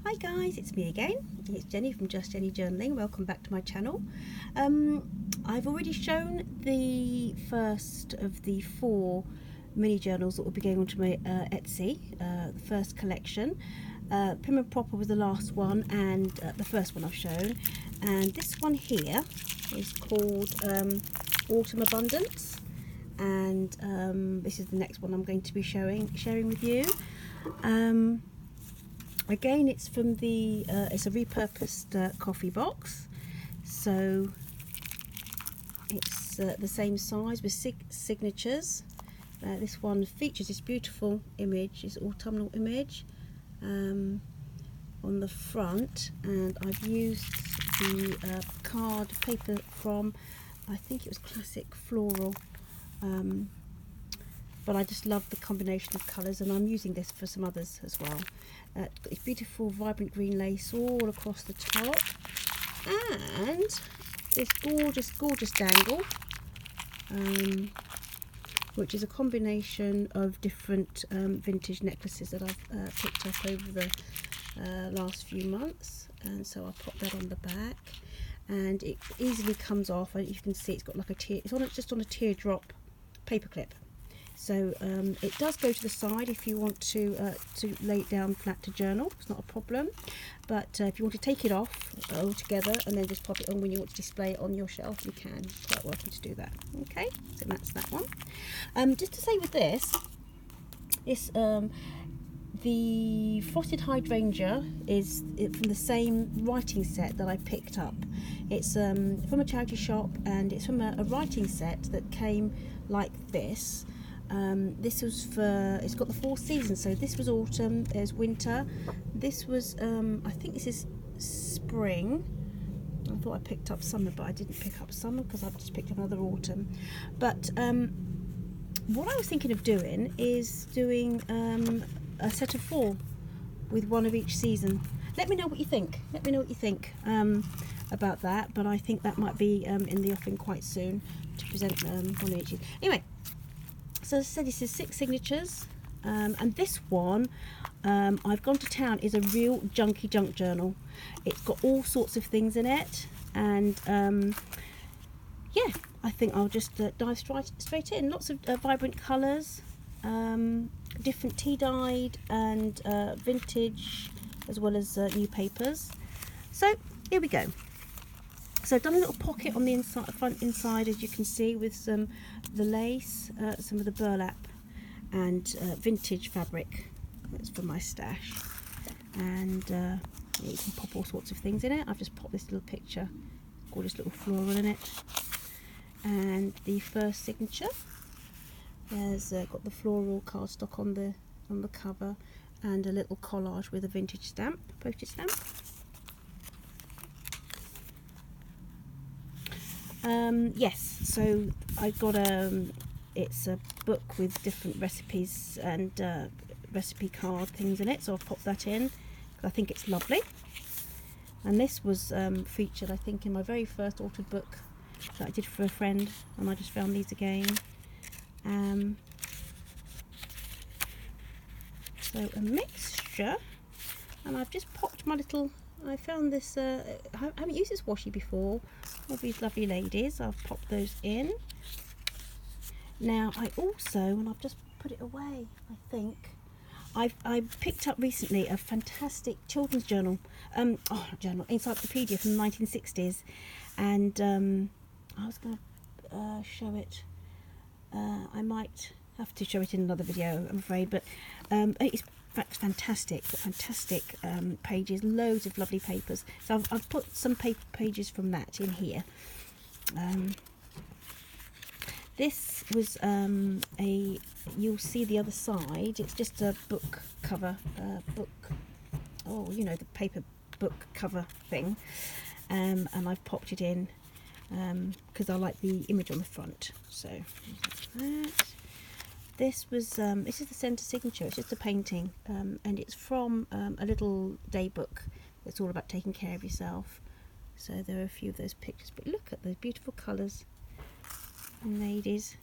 Hi guys, it's me again. It's Jenny from Just Jenny Journaling. Welcome back to my channel. I've already shown the first of the 4 mini journals that will be going onto my Etsy, the first collection. Prim and Proper was the last one and the first one I've shown. And this one here is called Autumn Abundance. And this is the next one I'm going to be sharing with you. Again, it's from the it's a repurposed coffee box, so it's the same size with signatures. This one features this beautiful image, this autumnal image on the front, and I've used the card paper from, I think it was Classic Floral. But I just love the combination of colours, and I'm using this for some others as well. Got this beautiful vibrant green lace all across the top, and this gorgeous dangle, which is a combination of different vintage necklaces that I've picked up over the last few months. And so I'll pop that on the back, and it easily comes off. And you can see it's got like a tear, it's just on a teardrop paper clip. So it does go to the side if you want to lay it down flat to journal. It's not a problem. But if you want to take it off altogether and then just pop it on when you want to display it on your shelf, you can. You're quite welcome to do that. Okay, so that's that one. Just to say with this, the Frosted Hydrangea is from the same writing set that I picked up. It's from a charity shop, and it's from a writing set that came like this. This was for, it's got the 4 seasons, so this was autumn, there's winter, this was I think this is spring. I thought I picked up summer, but I didn't pick up summer because I've just picked up another autumn. But what I was thinking of doing is doing a set of 4 with one of each season. Let me know what you think. Let me know what you think about that, but I think that might be in the offing quite soon to present one of each. Anyway, so as I said, this is 6 signatures, and this one, I've gone to town, is a real junky junk journal. It's got all sorts of things in it, and yeah, I think I'll just dive straight in. Lots of vibrant colours, different tea dyed and vintage, as well as new papers. So here we go. So I've done a little pocket on the inside, front inside, as you can see, with some the lace, some of the burlap, and vintage fabric. That's from my stash. And you can pop all sorts of things in it. I've just popped this little picture, gorgeous little floral in it. And the first signature has got the floral cardstock on the cover, and a little collage with a vintage stamp, postage stamp. Yes, so I've got it's a book with different recipes and recipe card things in it, so I'll pop that in because I think it's lovely. And this was featured, I think, in my very first altered book that I did for a friend, and I just found these again. So a mixture, and I've just popped my little, I found this, I haven't used this washi before, all these lovely ladies. I've popped those in. Now I also, and I've just put it away, I think, I picked up recently a fantastic children's journal, encyclopaedia from the 1960s, and I was going to show it. I might have to show it in another video, I'm afraid, but it's fantastic pages, loads of lovely papers. So I've put some pages from that in here. This was you'll see the other side, it's just a book cover, you know, the paper book cover thing, and I've popped it in because I like the image on the front. So that. This was this is the centre signature. It's just a painting, and it's from a little day book that's all about taking care of yourself. So there are a few of those pictures, but look at those beautiful colours, ladies.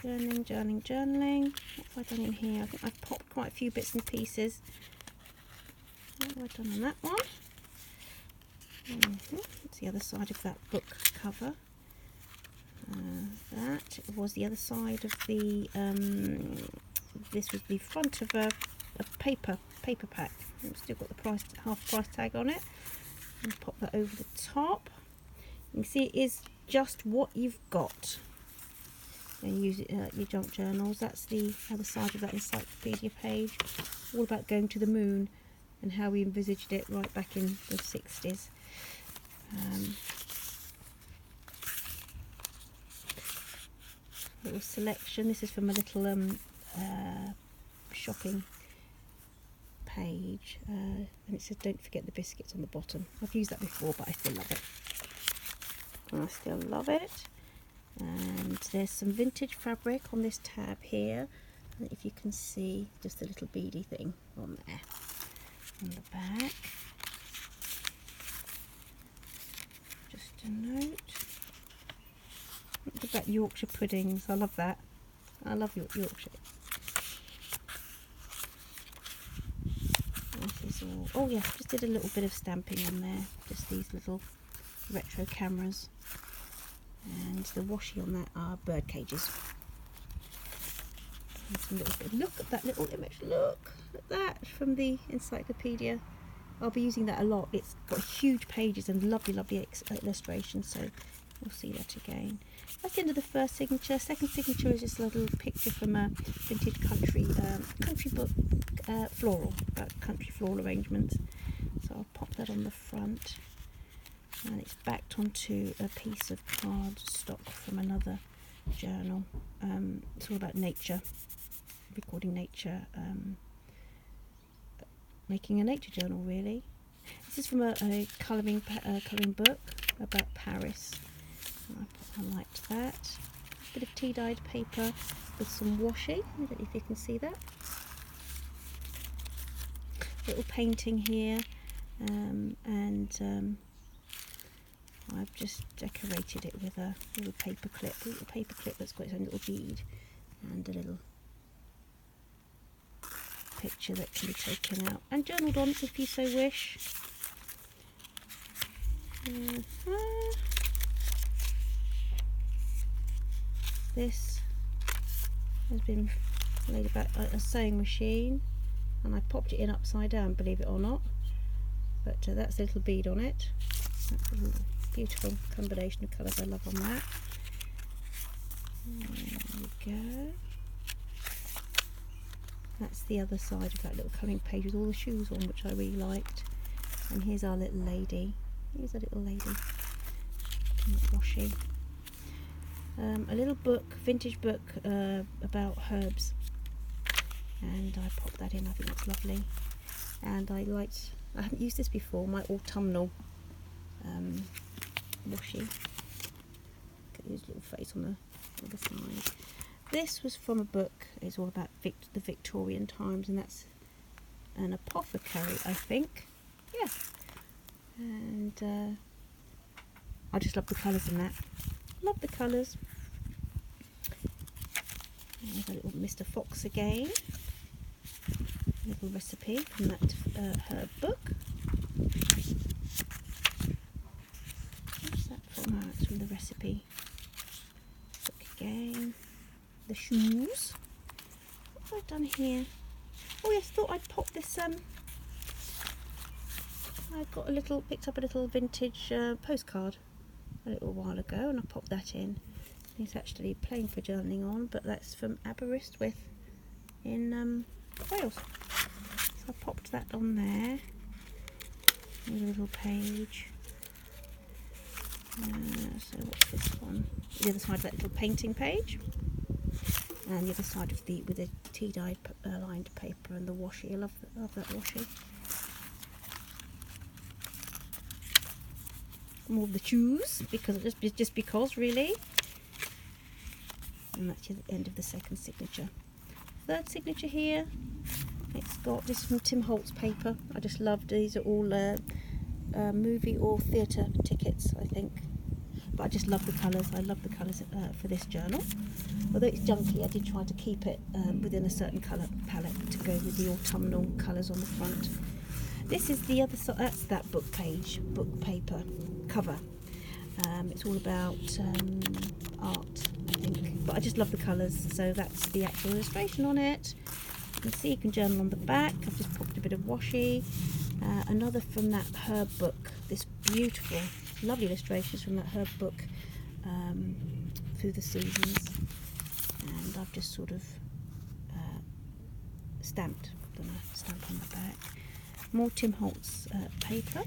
Journaling. What have I done in here? I think I've popped quite a few bits and pieces. What have I done on that one? That's the other side of that book cover. That was the other side of the, this was the front of a paper pack. It's still got the half price tag on it. And pop that over the top. You can see it is just what you've got. And use it your junk journals. That's the other side of that encyclopedia page, all about going to the moon and how we envisaged it right back in the 60s. Little selection. This is from a little shopping page, and it says don't forget the biscuits on the bottom. I've used that before, but I still love it. And there's some vintage fabric on this tab here, and if you can see just a little beady thing on there on the back. Just a note. Look at that, Yorkshire puddings. I love that. I love Yorkshire. This is all. Oh yeah, just did a little bit of stamping on there. Just these little retro cameras. And the washi on that are bird cages. And some little bit. Look at that little image. Look at that from the encyclopedia. I'll be using that a lot. It's got huge pages and lovely illustrations. So we'll see that again. That's the end of the first signature. Second signature is just a little picture from a vintage country book, floral, about country floral arrangements. So I'll pop that on the front. And it's backed onto a piece of card stock from another journal. It's all about nature, recording nature, making a nature journal really. This is from a colouring book about Paris. I liked that. A bit of tea dyed paper with some washi. I don't know if you can see that. Little painting here, and I've just decorated it with a little paper clip that's got its own little bead and a little picture that can be taken out and journaled on if you so wish. This has been laid about a sewing machine, and I popped it in upside down, believe it or not, but that's a little bead on it. That's a little beautiful combination of colours I love on that. There we go. That's the other side of that little colouring page with all the shoes on, which I really liked. And here's our little lady. Here's a little lady. Washi. A little book, vintage book about herbs. And I popped that in. I think that's lovely. And I haven't used this before, my autumnal washi. Get his little face on the other side. This was from a book. It's all about the Victorian times, and that's an apothecary, I think. Yeah. And I just love the colours in that. Love the colours. There's a little Mr. Fox again. A little recipe from that herb book. What's that from? Oh, it's from the recipe book again. The shoes. What have I done here? Oh yes, thought I'd pop this. I picked up a little vintage postcard a little while ago, and I popped that in. It's actually plain for journaling on, but that's from Aberystwyth in Wales. So I popped that on there. A little page. So what's this one? The other side of that little painting page, and the other side of with the tea-dyed lined paper and the washi. I love that washi. More of the shoes, because just because really. And that's the end of the second signature. Third signature here, it's got this from Tim Holtz paper. I just loved these. Are all movie or theatre tickets, I think. But I just love the colours. I love the colours for this journal. although it's junky, I did try to keep it within a certain colour palette to go with the autumnal colours on the front. This is the other side, that's that book paper cover. It's all about art, I think, but I just love the colours, so that's the actual illustration on it. You can see you can journal on the back. I've just popped a bit of washi. Another from that herb book, this beautiful, lovely illustrations from that herb book, through the seasons, and I've just sort of stamped, done a stamp on the back. More Tim Holtz paper,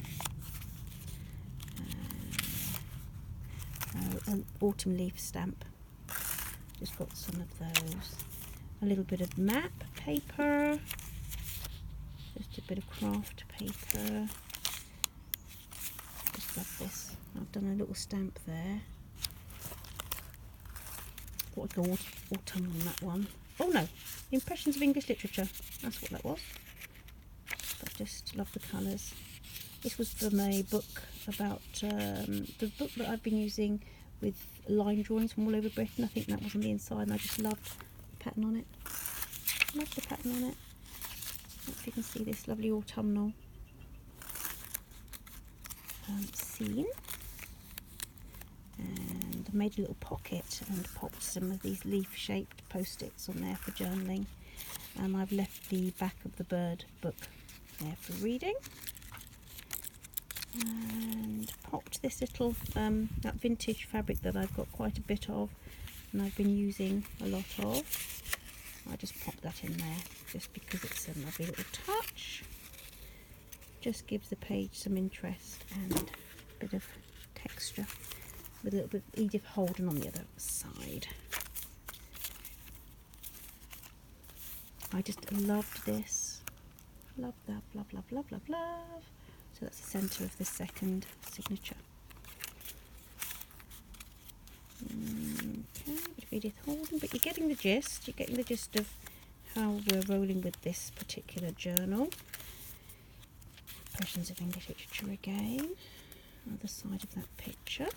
an autumn leaf stamp, just got some of those. A little bit of map paper, just a bit of craft paper. Just love this. I've done a little stamp there. What I call autumn on that one. Oh no, Impressions of English Literature. That's what that was. But I just love the colours. This was from a book about the book that I've been using with line drawings from all over Britain. I think that was on the inside, and I just loved the pattern on it. Love the pattern on it. I don't know if you can see this lovely autumnal scene. And I made a little pocket and popped some of these leaf-shaped post-its on there for journaling. And I've left the back of the bird book there for reading. And popped this little, that vintage fabric that I've got quite a bit of and I've been using a lot of. I just popped that in there just because it's a lovely little touch. Just gives the page some interest and a bit of texture, with a little bit of Edith Holden on the other side. I just loved this. Love that. Love, love, love, love, love. So that's the centre of the second signature. Okay, bit of Edith Holden, but you're getting the gist. You're getting the gist of how we're rolling with this particular journal. Impressions of English Literature again. Other side of that picture.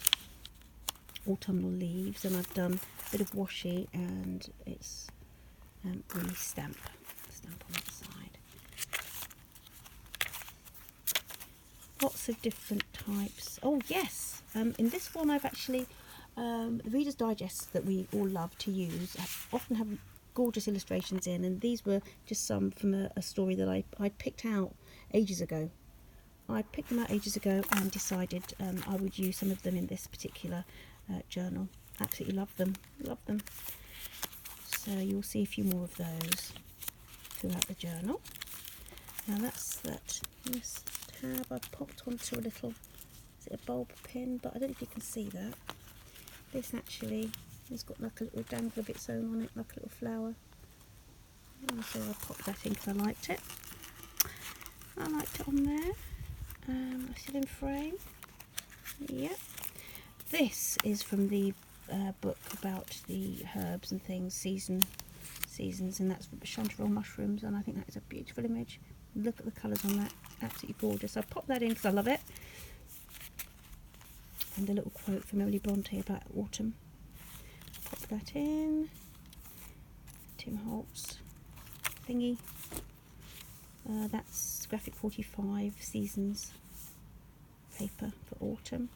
Autumnal leaves, and I've done a bit of washi, and it's really stamp on the side. Lots of different types. Oh yes, in this one I've actually the Reader's Digest that we all love to use often have gorgeous illustrations in, and these were just some from a story that I picked out ages ago. I picked them out ages ago and decided I would use some of them in this particular journal. Absolutely love them, love them. So you'll see a few more of those throughout the journal. Now that's that. This tab I've popped onto a little, is it a bulb pin? But I don't know if you can see that. This actually has got like a little dangle bit sewn on it, like a little flower. And so I popped that in because I liked it. I liked it on there. Still in frame. Yep. This is from the book about the herbs and things, seasons, and that's chanterelle mushrooms, and I think that is a beautiful image. Look at the colours on that, absolutely gorgeous. I popped that in because I love it. And a little quote from Emily Bronte about autumn. Pop that in. Tim Holtz thingy. That's Graphic 45 Seasons paper for autumn,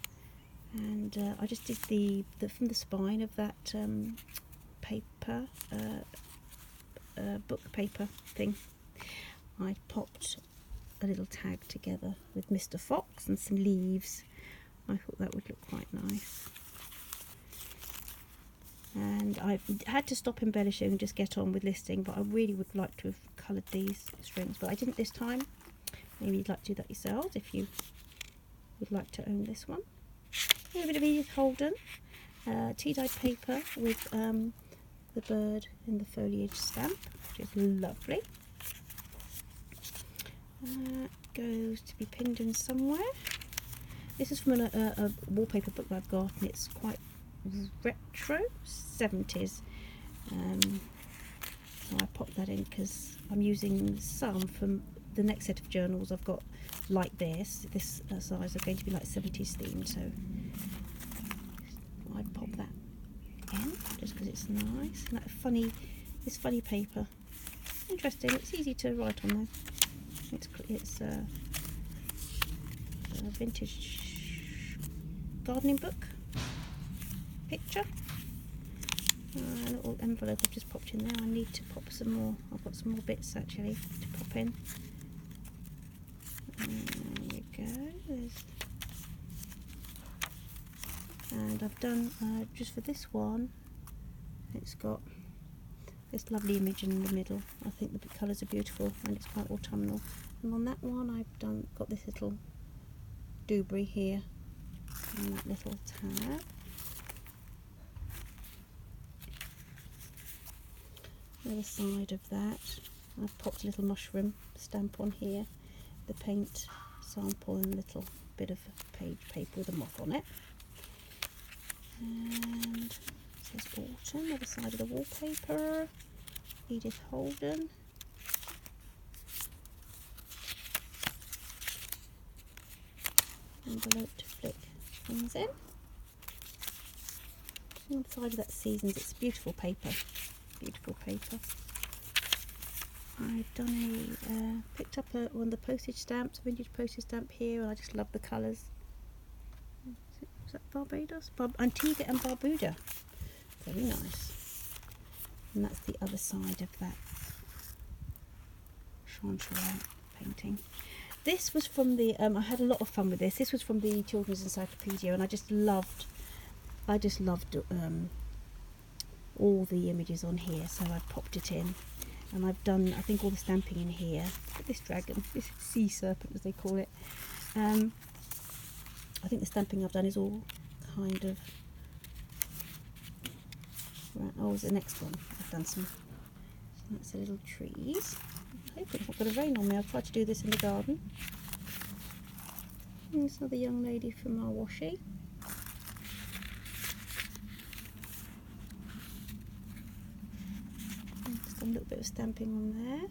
and I just did the from the spine of that paper, book paper thing. I popped a little tag together with Mr. Fox and some leaves. I thought that would look quite nice. And I've had to stop embellishing and just get on with listing, but I really would like to have coloured these strings, but I didn't this time. Maybe you'd like to do that yourselves if you would like to own this one. A little bit of Edith Holden, tea-dyed paper with the bird in the foliage stamp, which is lovely. Goes to be pinned in somewhere. This is from a wallpaper book that I've got, and it's quite retro, 70s. So I popped that in because I'm using some from the next set of journals I've got like this. This size are going to be like 70s themed, so I pop that in just because it's nice. And that this funny paper. Interesting. It's easy to write on there. It's a vintage gardening book picture. A little envelope I've just popped in there. I need to pop some more. I've got some more bits actually to pop in. There you go. And I've done just for this one. It's got this lovely image in the middle. I think the colours are beautiful and it's quite autumnal. And on that one I've got this little dewberry here and that little tab. The other side of that I've popped a little mushroom stamp on here, the paint sample and a little bit of page paper with a moth on it. And it says autumn, other side of the wallpaper, Edith Holden. Envelope to flick things in. On the side of that Seasons, it's beautiful paper. Beautiful paper. I've done picked up one of the postage stamps, a vintage postage stamp here, and I just love the colours. Is that Barbados? Antigua and Barbuda. Very nice. And that's the other side of that chanterelle painting. This was from the, I had a lot of fun with this. This was from the Children's Encyclopaedia, and I just loved all the images on here, so I popped it in. And I've done, I think, all the stamping in here. Look at this dragon, this sea serpent as they call it. I think the stamping I've done is all kind of, right, oh, the next one I've done some, so that's the little trees. I hope it's not going to rain on me. I've tried to do this in the garden. And there's another young lady from our washi. Just a little bit of stamping on there.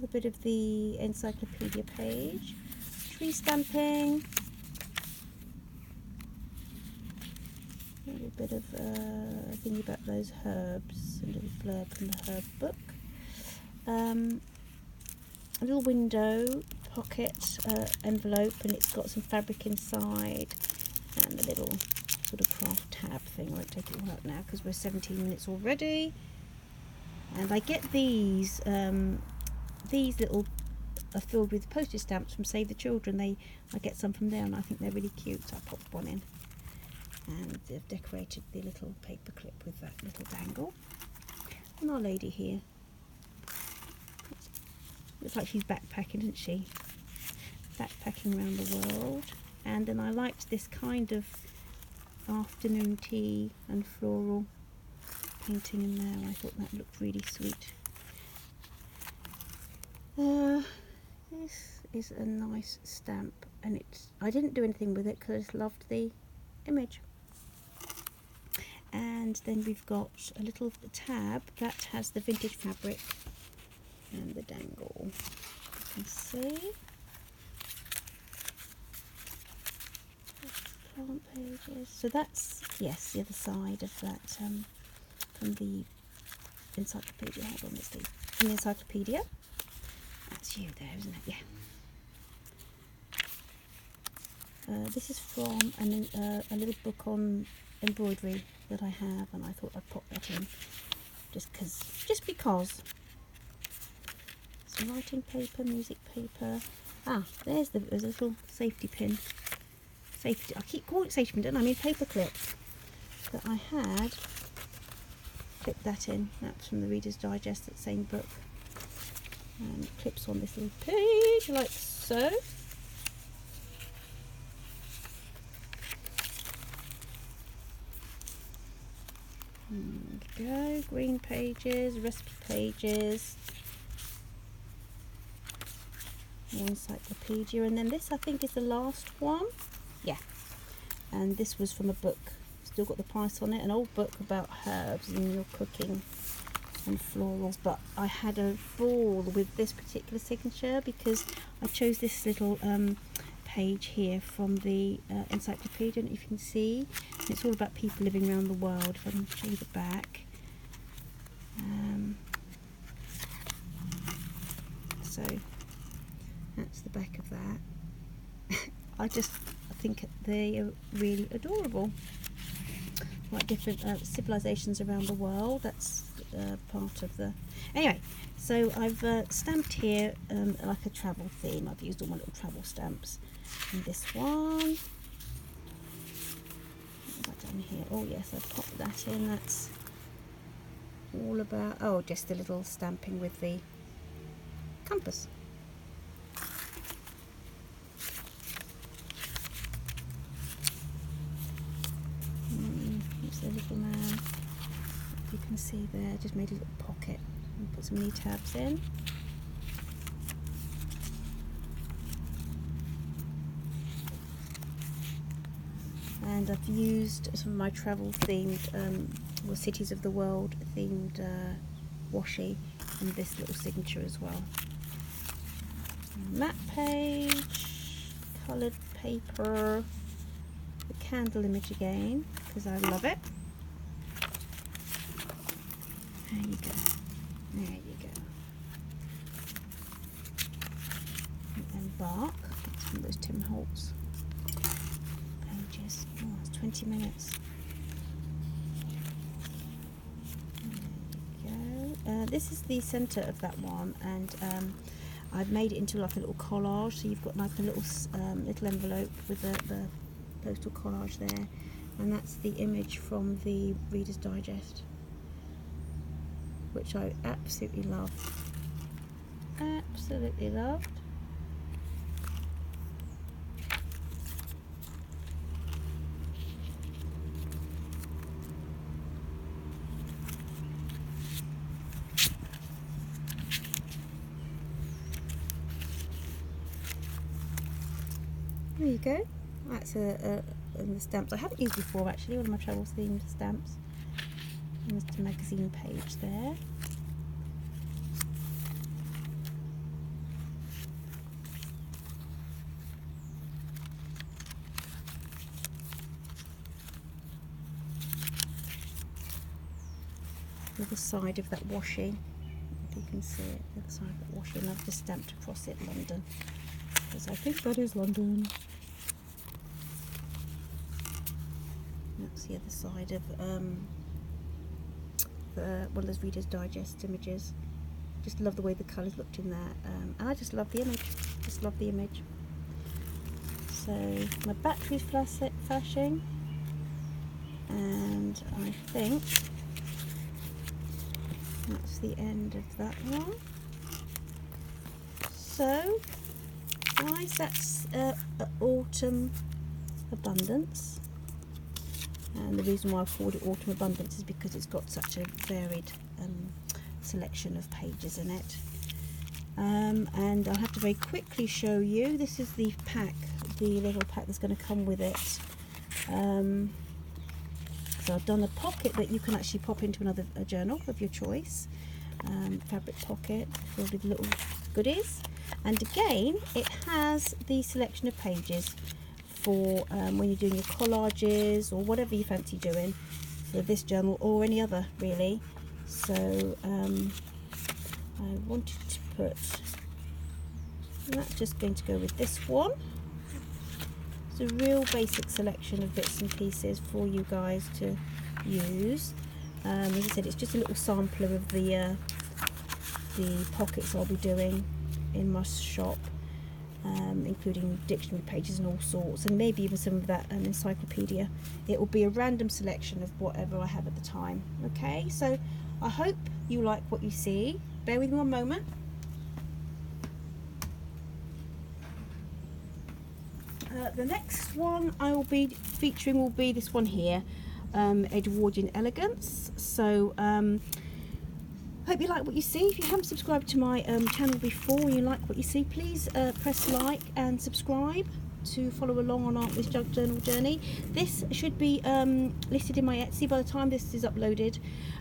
A bit of the encyclopedia page, tree stamping, a little bit of thingy about those herbs, a little blurb from the herb book, a little window pocket envelope, and it's got some fabric inside, and a little sort of craft tab thing. I won't take it all out now because we're 17 minutes already. And I get these little are filled with postage stamps from Save the Children. I get some from there and I think they're really cute, so I popped one in. And they've decorated the little paper clip with that little dangle. And our lady here, looks like she's backpacking, isn't she? Backpacking around the world. And then I liked this kind of afternoon tea and floral painting in there. I thought that looked really sweet. This is a nice stamp, and I didn't do anything with it because I just loved the image. And then we've got a little tab that has the vintage fabric and the dangle. You can see plant pages. So that's, yes, the other side of that from the encyclopedia. Hold on, let's see. From the encyclopedia. That's you there, isn't it? Yeah. This is from a little book on embroidery that I have, and I thought I'd pop that in just because. Some writing paper, music paper. Ah, there's a little safety pin. I keep calling it safety pin, don't I? I mean paper clip that I had. Clipped that in. That's from the Reader's Digest, that same book. And it clips on this little page like so. There we go. Green pages, recipe pages, more encyclopedia, and then this I think is the last one. Yeah, and this was from a book. Still got the price on it. An old book about herbs and your cooking and florals, but I had a ball with this particular signature because I chose this little page here from the encyclopaedia, if you can see. It's all about people living around the world. If I can show you the back. So that's the back of that. I think they are really adorable. Like different civilizations around the world. That's part of the... Anyway, so I've stamped here like a travel theme. I've used all my little travel stamps. And this one... What's that down here? Oh yes, I've popped that in. That's all about... Oh, just the little stamping with the compass. Here's the little man. You can see there, just made a little pocket and put some knee tabs in. And I've used some of my travel themed, or cities of the world themed washi and this little signature as well. Map page, coloured paper, the candle image again because I love it. There you go. There you go. And then bark. That's from those Tim Holtz pages. Oh, it's 20 minutes. There you go. This is the centre of that one, and I've made it into like a little collage. So you've got like a little little envelope with the postal collage there, and that's the image from the Reader's Digest, which I absolutely loved. Absolutely loved. There you go. That's the stamps I haven't used before actually, one of my travel themed stamps. And there's the magazine page there. The other side of that washi, if you can see it, the other side of that washi, and I've just stamped across it London, because I think that is London. That's the other side of one of those Reader's Digest images. Just love the way the colours looked in that, and I just love the image. Just love the image. So my battery's flashing, and I think that's the end of that one. So guys, that's Autumn Abundance. And the reason why I've called it Autumn Abundance is because it's got such a varied selection of pages in it. And I'll have to very quickly show you, this is the pack, the little pack that's going to come with it. So I've done a pocket that you can actually pop into another journal of your choice. Fabric pocket filled with little goodies. And again, it has the selection of pages for when you're doing your collages or whatever you fancy doing for this journal or any other really. So I wanted to put, and that's just going to go with this one. It's a real basic selection of bits and pieces for you guys to use. As I said, it's just a little sampler of the pockets I'll be doing in my shop, including dictionary pages and all sorts, and maybe even some of that encyclopedia. It will be a random selection of whatever I have at the time. Okay, so I hope you like what you see. Bear with me one moment. The next one I will be featuring will be this one here, Edwardian Elegance. So hope you like what you see. If you haven't subscribed to my channel before and you like what you see, please press like and subscribe to follow along on this junk journal journey. This should be listed in my Etsy by the time this is uploaded.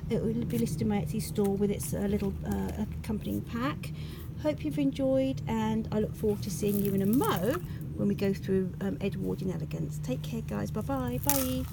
It will be listed in my Etsy store with its little accompanying pack. Hope you've enjoyed, and I look forward to seeing you in a mo when we go through Edward in Elegance. Take care, guys. Bye-bye. Bye.